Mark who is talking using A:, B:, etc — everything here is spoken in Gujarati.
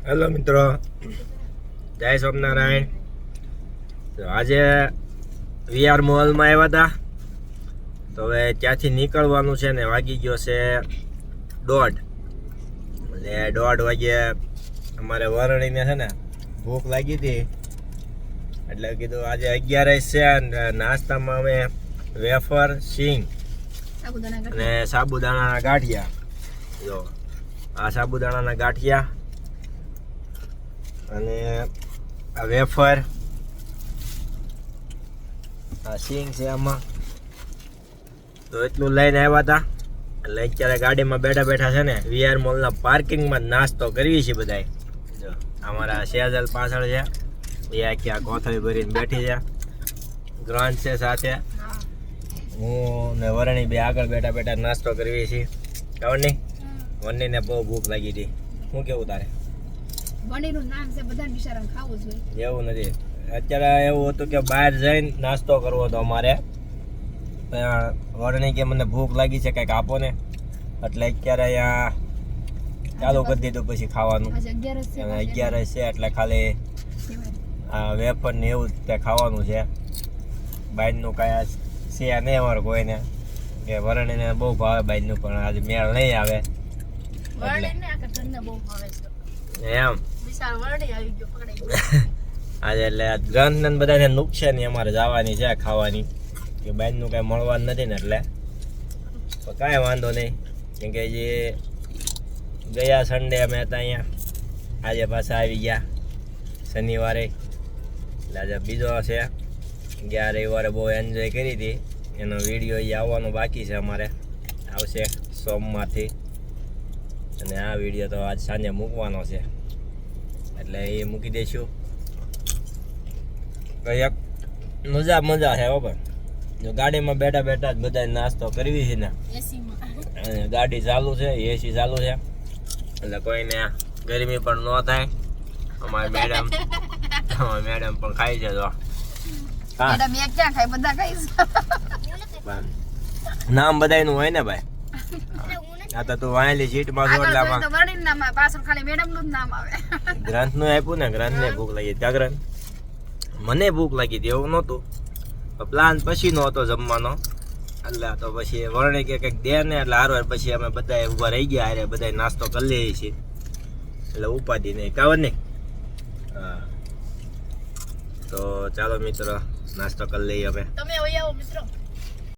A: હેલો મિત્રો, જય સ્વામિનારાયણ. આજે વીઆર મોલમાં આવ્યા હતા, તો હવે ત્યાંથી નીકળવાનું છે ને વાગી ગયો છે 1:30. એટલે 1:30 વાગે અમારે વરણીને છે ને ભૂખ લાગી હતી, એટલે કીધું આજે 11 છે. નાસ્તામાં અમે વેફર, સિંગ અને સાબુદાણાના ગાંઠિયા. જો આ સાબુદાણાના ગાંઠિયા અને આ વેફર, આ સિંગ છે આમાં. તો એટલું લઈને આવ્યા હતા. એટલે અત્યારે ગાડીમાં બેઠા બેઠા છે ને વીઆર મોલના પાર્કિંગમાં નાસ્તો કરવી છે બધાય. જો અમારા સેજલ પાછળ છે, એ આખી આ કોથળી ભરીને બેઠી છે. ગ્રાન્ડ છે સાથે, હું ને વરણી બે આગળ બેઠા બેઠા નાસ્તો કરવી છીએ. કવરની વનીને બહુ ભૂખ લાગી હતી. શું કેવું તારે?
B: વણીનું નામ છે, બધા બિચારાને ખાવું જોઈએ.
A: એવું નથી, અત્યારે એવું હતું કે બહાર જઈને નાસ્તો કરવો હતો અમારે. વરણી કે મને ભૂખ લાગી છે, કંઈક આપો ને. એટલે અત્યારે અહીંયા ચાલુ કરી દીધું પછી ખાવાનું. 11 છે એટલે ખાલી આ વેફર ને એવું તે ખાવાનું છે. બહારનું કાંઈ છે નહીં અમારે કોઈને, કે વરણીને બહુ ભાવે બહારનું, પણ આજે મેળ નહીં આવે એમ. આજે એટલે ગ્રંથ ને બધાને નુકસાની અમારે જવાની છે ખાવાની, કે બહારનું કાંઈ મળવાનું નથી ને, એટલે તો કાંઈ વાંધો નહીં. કેમ કે જે ગયા સન્ડે અમે હતા અહીંયા, આજે પાછા આવી ગયા શનિવારે. એટલે આજે બીજો છે. ગયા રવિવારે બહુ એન્જોય કરી હતી, એનો વિડીયો એ આવવાનો બાકી છે અમારે, આવશે સોમવારથી. અને આ વિડીયો તો આજ સાંજે મૂકવાનો છે, એટલે એ મૂકી દઈશું. એક મજા છે હો. પણ જો ગાડીમાં બેઠા બેઠા જ બધા નાસ્તો કરવી છે ને, અને ગાડી ચાલુ છે, એસી ચાલુ છે, એટલે કોઈને ગરમી પણ ન થાય. અમારી મેડમ પણ ખાઈ છે. તો નામ બધાયનું હોય ને ભાઈ. આ તો તું વાયેલી સીટમાં છો એટલે ગ્રંથ નું આપ્યું ને, ગ્રંથ ને ભૂખ લાગી. ત્યાં ગ્રંથ મને ભૂખ લાગી હતી એવું નહોતું, પ્લાન પછી નો હતો જમવાનો. એટલે તો પછી વરણી કે કંઈક દે ને, એટલે હારવાર પછી અમે બધા ઉભા રહી ગયા. અરે બધા નાસ્તો કરી લઈએ છીએ, એટલે ઉપાધિ નહીં. કાવર નહીં. હા, તો ચાલો મિત્રો નાસ્તો કરી લઈએ હવે.
B: તમે આવો મિત્રો.